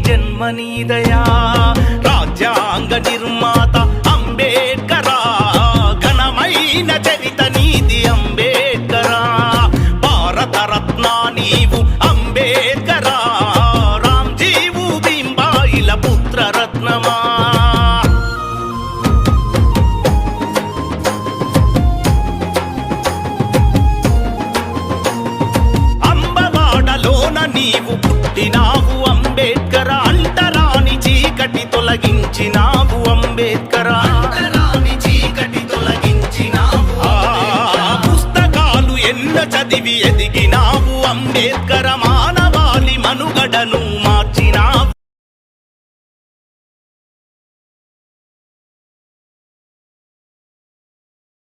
జన్మనీదయా రాజ్యాంగ నిర్మాత అంబేడ్కరా ఘనమైన చరిత నీది అంబేడ్కరా భారతరత్న నీవు అంబేడ్కరా రామ్జీవు భీంబాయిల పుత్రరత్నమా అంబవాడలోన నీవు పుట్టినావు అంబేడ్కరా అంటరాని చీకటి తొలగించినావు అంబేడ్కరా అంటరాని చీకటి తొలగించినావు పుస్తకాలు ఎన్న చదివి ఎదిగినావు అంబేడ్కరా